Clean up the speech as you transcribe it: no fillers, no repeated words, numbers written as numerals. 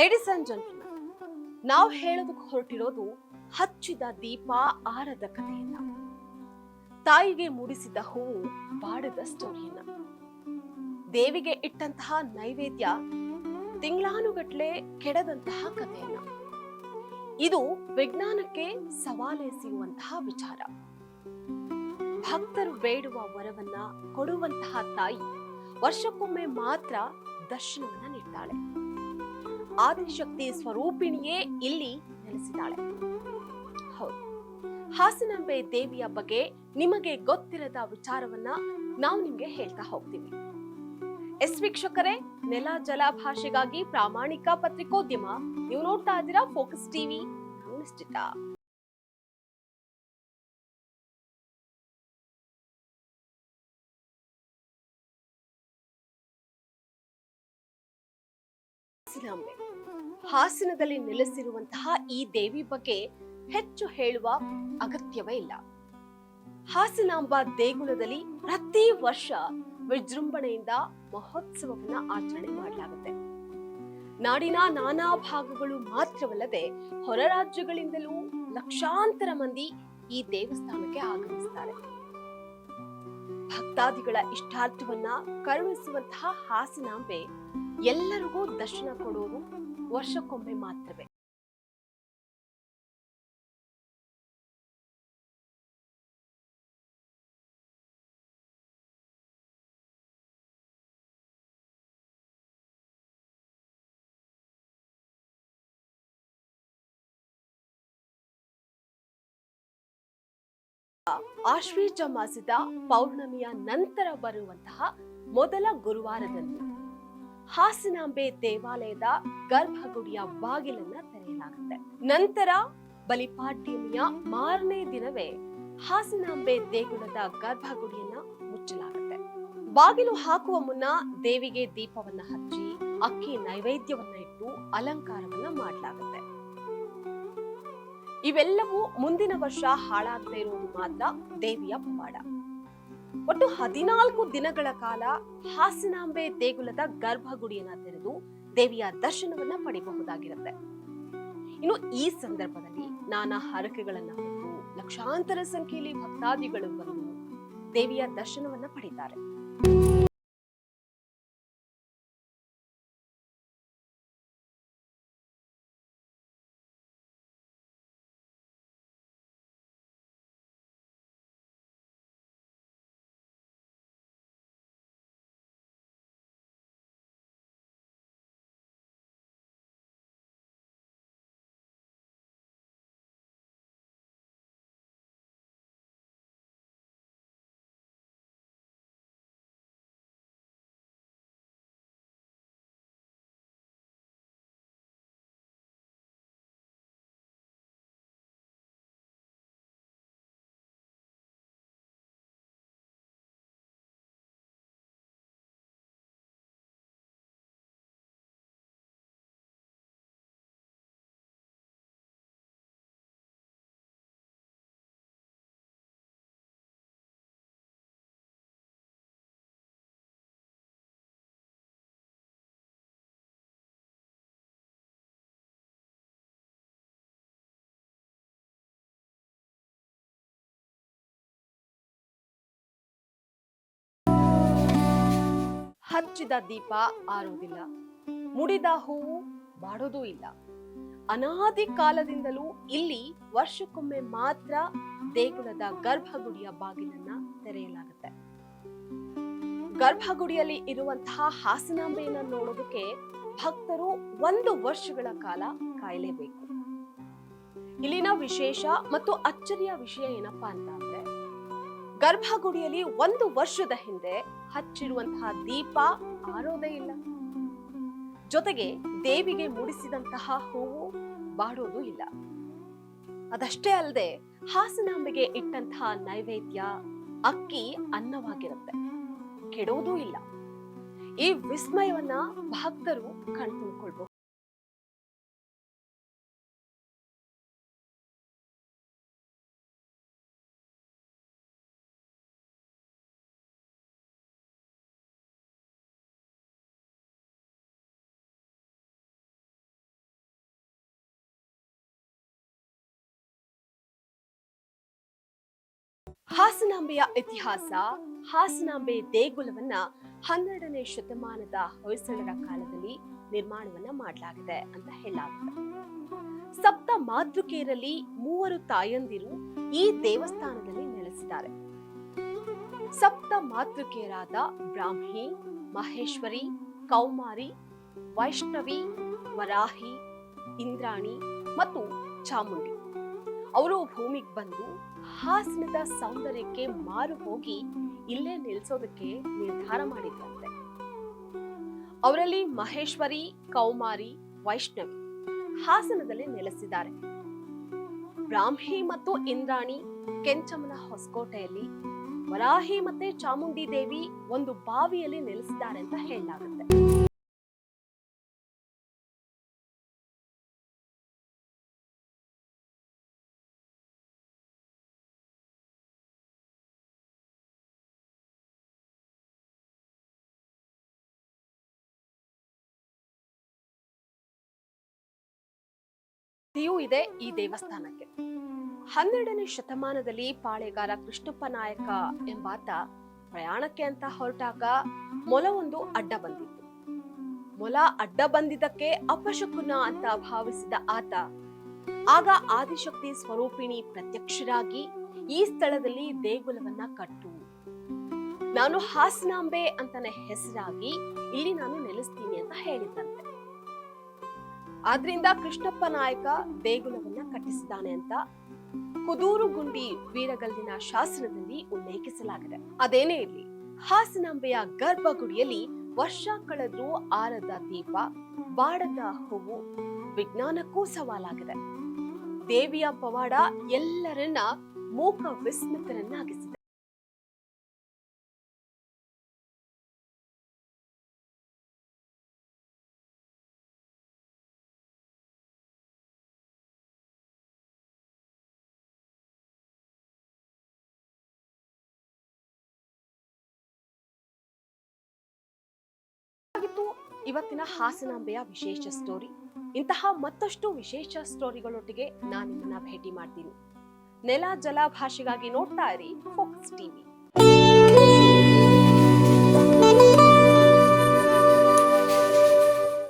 Ladies and gentlemen, ನಾವು ಹೇಳೋದಕ್ಕೆ ಹೊರಟಿರೋದು ಹಚ್ಚಿದ ದೀಪ ಆರದ ಕಥೆಯನ್ನ, ತಾಯಿಗೆ ಮೂಡಿಸಿದ ಹೂವು ಬಾಡದ ಸ್ಟೋರಿಯನ್ನ, ದೇವಿಗೆ ಇಟ್ಟಂತಹ ನೈವೇದ್ಯ ತಿಂಗಳಾನುಗಟ್ಲೆ ಕೆಡದಂತಹ ಕಥೆಯನ್ನ. ಇದು ವಿಜ್ಞಾನಕ್ಕೆ ಸವಾಲೆಸೆಯುವಂತಹ ವಿಚಾರ. ಭಕ್ತರು ಬೇಡುವ ವರವನ್ನ ಕೊಡುವಂತಹ ತಾಯಿ ವರ್ಷಕ್ಕೊಮ್ಮೆ ಮಾತ್ರ ದರ್ಶನವನ್ನ ನೀಡ್ತಾಳೆ. ಆದಿಶಕ್ತಿ ಸ್ವರೂಪಿಣಿಯೇ ಇಲ್ಲಿ ನೆಲೆಸಿದ್ದಾಳೆ. ಹೌದು, ಹಾಸನಾಂಬೆ ದೇವಿಯ ಬಗ್ಗೆ ನಿಮಗೆ ಗೊತ್ತಿರದ ವಿಚಾರವನ್ನ ನಾವು ನಿಮ್ಗೆ ಹೇಳ್ತಾ ಹೋಗ್ತೀವಿ. ವೀಕ್ಷಕರೇ, ನೆಲ ಜಲ ಭಾಷೆಗಾಗಿ ಪ್ರಾಮಾಣಿಕ ಪತ್ರಿಕೋದ್ಯಮ. ನೀವು ನೋಡ್ತಾ ಇದ್ದೀರಾ ಫೋಕಸ್ ಟಿವಿ. ನಿಶ್ಚಿತ ಹಾಸನದಲ್ಲಿ ನೆಲೆಸಿರುವಂತಹ ಈ ದೇವಿ ಬಗ್ಗೆ ಹೆಚ್ಚು ಹೇಳುವ ಅಗತ್ಯವೇ ಇಲ್ಲ. ಹಾಸನಾಂಬ ದೇಗುಲದಲ್ಲಿ ಪ್ರತಿ ವರ್ಷ ವಿಜೃಂಭಣೆಯಿಂದ ಮಹೋತ್ಸವವನ್ನ ಆಚರಣೆ ಮಾಡಲಾಗುತ್ತೆ. ನಾಡಿನ ನಾನಾ ಭಾಗಗಳು ಮಾತ್ರವಲ್ಲದೆ ಹೊರ ರಾಜ್ಯಗಳಿಂದಲೂ ಲಕ್ಷಾಂತರ ಮಂದಿ ಈ ದೇವಸ್ಥಾನಕ್ಕೆ ಆಗಮಿಸುತ್ತಾರೆ. ಭಕ್ತಾದಿಗಳ ಇಷ್ಟಾರ್ಥವನ್ನ ಕರುಣಿಸುವಂತಹ ಹಾಸನಾಂಬೆ ಎಲ್ಲರಿಗೂ ದರ್ಶನ ಕೊಡೋದು ವರ್ಷಕ್ಕೊಮ್ಮೆ ಮಾತ್ರವೇ. ಆಶ್ವೀಜ ಮಾಸದ ಪೌರ್ಣಮಿಯ ನಂತರ ಬರುವಂತಹ ಮೊದಲ ಗುರುವಾರದಂದು ಹಾಸನಾಂಬೆ ದೇವಾಲಯದ ಗರ್ಭಗುಡಿಯ ಬಾಗಿಲನ್ನ ತೆರೆಯಲಾಗುತ್ತೆ. ನಂತರ ಬಲಿಪಾಡ್ಯಮಿಯ ಮಾರನೇ ದಿನವೇ ಹಾಸನಾಂಬೆ ದೇಗುಲದ ಗರ್ಭಗುಡಿಯನ್ನ ಮುಚ್ಚಲಾಗುತ್ತೆ. ಬಾಗಿಲು ಹಾಕುವ ಮುನ್ನ ದೇವಿಗೆ ದೀಪವನ್ನ ಹಚ್ಚಿ ಅಕ್ಕಿ ನೈವೇದ್ಯವನ್ನ ಇಟ್ಟು ಅಲಂಕಾರವನ್ನ ಮಾಡಲಾಗುತ್ತೆ. ಇವೆಲ್ಲವೂ ಮುಂದಿನ ವರ್ಷ ಹಾಳಾಗದೇ ಇರುವುದು ಮಾತ್ರ ದೇವಿಯ ಪವಾಡ. ಒಟ್ಟು 14 ದಿನಗಳ ಕಾಲ ಹಾಸನಾಂಬೆ ದೇಗುಲದ ಗರ್ಭಗುಡಿಯನ್ನ ತೆರೆದು ದೇವಿಯ ದರ್ಶನವನ್ನ ಪಡೆಯಬಹುದಾಗಿರುತ್ತೆ. ಇನ್ನು ಈ ಸಂದರ್ಭದಲ್ಲಿ ನಾನಾ ಹರಕೆಗಳನ್ನ ಹೊತ್ತು ಲಕ್ಷಾಂತರ ಸಂಖ್ಯೆಯಲ್ಲಿ ಭಕ್ತಾದಿಗಳು ಬಂದು ದೇವಿಯ ದರ್ಶನವನ್ನ ಪಡೆಯುತ್ತಾರೆ. ಹಚ್ಚಿದ ದೀಪ ಆರೋದಿಲ್ಲ, ಮುಡಿದ ಹೂವು ಬಾಡೋದೂ ಇಲ್ಲ. ಅನಾದಿ ಕಾಲದಿಂದಲೂ ಇಲ್ಲಿ ವರ್ಷಕ್ಕೊಮ್ಮೆ ಮಾತ್ರ ದೇಗುಲದ ಗರ್ಭಗುಡಿಯ ಬಾಗಿಲನ್ನ ತೆರೆಯಲಾಗುತ್ತೆ. ಗರ್ಭಗುಡಿಯಲ್ಲಿ ಇರುವಂತಹ ಹಾಸನಾಂಬೆಯನ್ನ ನೋಡೋದಕ್ಕೆ ಭಕ್ತರು 1 ವರ್ಷಗಳ ಕಾಲ ಕಾಯಲೇಬೇಕು. ಇಲ್ಲಿನ ವಿಶೇಷ ಮತ್ತು ಅಚ್ಚರಿಯ ವಿಷಯ ಏನಪ್ಪಾ ಅಂತ ಅಂದ್ರೆ, ಗರ್ಭಗುಡಿಯಲ್ಲಿ 1 ವರ್ಷದ ಹಿಂದೆ ಹಚ್ಚಿರುವಂತಹ ದೀಪ ಆರೋದೇ ಇಲ್ಲ. ಜೊತೆಗೆ ದೇವಿಗೆ ಮೂಡಿಸಿದಂತಹ ಹೂವು ಬಾಡೋದು ಇಲ್ಲ. ಅದಷ್ಟೇ ಅಲ್ಲದೆ ಹಾಸನಾಂಬೆಗೆ ಇಟ್ಟಂತಹ ನೈವೇದ್ಯ ಅಕ್ಕಿ ಅನ್ನವಾಗಿರುತ್ತೆ, ಕೆಡೋದೂ ಇಲ್ಲ. ಈ ವಿಸ್ಮಯವನ್ನ ಭಕ್ತರು ಕಣ್ತುಂಬಿಕೊಳ್ಬಹುದು. ಹಾಸನಾಂಬೆಯ ಇತಿಹಾಸ. ಹಾಸನಾಂಬೆ ದೇಗುಲವನ್ನ 12ನೇ ಶತಮಾನದ ಹೊಯ್ಸಳರ ಕಾಲದಲ್ಲಿ ನಿರ್ಮಾಣವನ್ನ ಮಾಡಲಾಗಿದೆ ಅಂತ ಹೇಳಲಾಗಿದೆ. ಸಪ್ತ ಮಾತೃಕೆಯರಲ್ಲಿ 3 ತಾಯಂದಿರು ಈ ದೇವಸ್ಥಾನದಲ್ಲಿ ನೆಲೆಸಿದ್ದಾರೆ. ಸಪ್ತ ಮಾತೃಕೆಯರಾದ ಬ್ರಾಹ್ಮಿ, ಮಹೇಶ್ವರಿ, ಕೌಮಾರಿ, ವೈಷ್ಣವಿ, ವರಾಹಿ, ಇಂದ್ರಾಣಿ ಮತ್ತು ಚಾಮುಂಡಿ ಅವರು ಭೂಮಿಗೆ ಬಂದು ಹಾಸನದ ಸೌಂದರ್ಯಕ್ಕೆ ಮಾರು ಹೋಗಿ ಇಲ್ಲೇ ನಿಲ್ಸೋದಕ್ಕೆ ನಿರ್ಧಾರ ಮಾಡಿದ್ರಂತೆ. ಅವರಲ್ಲಿ ಮಹೇಶ್ವರಿ, ಕೌಮಾರಿ, ವೈಷ್ಣವಿ ಹಾಸನದಲ್ಲಿ ನೆಲೆಸಿದ್ದಾರೆ. ಬ್ರಾಹ್ಮಿ ಮತ್ತು ಇಂದ್ರಾಣಿ ಕೆಂಚಮ್ಮನ ಹೊಸಕೋಟೆಯಲ್ಲಿ, ವರಾಹಿ ಮತ್ತೆ ಚಾಮುಂಡಿ ದೇವಿ ಒಂದು ಬಾವಿಯಲ್ಲಿ ನೆಲೆಸಿದ್ದಾರೆ ಅಂತ ಹೇಳಲಾಗುತ್ತೆ. ಇದೆ ಈ ದೇವಸ್ಥಾನಕ್ಕೆ 12ನೇ ಶತಮಾನದಲ್ಲಿ ಪಾಳೆಗಾರ ಕೃಷ್ಣಪ್ಪ ನಾಯಕ ಎಂಬಾತ ಪ್ರಯಾಣಕ್ಕೆ ಅಂತ ಹೊರಟಾಗ ಮೊಲವೊಂದು ಅಡ್ಡ ಬಂದಿತ್ತು. ಮೊಲ ಅಡ್ಡ ಬಂದಿದ್ದಕ್ಕೆ ಅಪಶಕುನ ಅಂತ ಭಾವಿಸಿದ ಆತ ಆಗ ಆದಿಶಕ್ತಿ ಸ್ವರೂಪಿಣಿ ಪ್ರತ್ಯಕ್ಷರಾಗಿ ಈ ಸ್ಥಳದಲ್ಲಿ ದೇಗುಲವನ್ನ ಕಟ್ಟು, ನಾನು ಹಾಸನಾಂಬೆ ಅಂತಾನೆ ಹೆಸರಾಗಿ ಇಲ್ಲಿ ನಾನು ನೆಲೆಸ್ತೀನಿ ಅಂತ ಹೇಳಿದ್ದಂತೆ. ಆದ್ರಿಂದ ಕೃಷ್ಣಪ್ಪ ನಾಯಕ ದೇಗುಲವನ್ನ ಕಟ್ಟಿಸಿದಾನೆ ಅಂತ ಕುದೂರುಗುಂಡಿ ವೀರಗಲ್ಲಿನ ಶಾಸನದಲ್ಲಿ ಉಲ್ಲೇಖಿಸಲಾಗಿದೆ. ಅದೇನೇ ಇರಲಿ, ಹಾಸನಾಂಬೆಯ ಗರ್ಭಗುಡಿಯಲ್ಲಿ ವರ್ಷ ಕಳೆದ್ರೂ ಆರದ ದೀಪ, ಬಾಡದ ಹೂವು ವಿಜ್ಞಾನಕ್ಕೂ ಸವಾಲಾಗಿದೆ. ದೇವಿಯ ಪವಾಡ ಎಲ್ಲರನ್ನ ಮೂಕ ವಿಸ್ಮಿತರನ್ನಾಗಿಸಿದೆ. ಇವತ್ತಿನ ಹಾಸನಾಂಬೆಯ ವಿಶೇಷ ಸ್ಟೋರಿ. ಇಂತಹ ಮತ್ತಷ್ಟು ವಿಶೇಷ ಸ್ಟೋರಿಗಳೊಟ್ಟಿಗೆ ನಾನು ನಿಮ್ಮನ್ನ ಭೇಟಿ ಮಾಡ್ತೀನಿ. ನೆಲ ಜಲ ಭಾಷೆಗಾಗಿ ನೋಡ್ತಾ ಇರಿ ಫೋಕಸ್ ಟಿವಿ.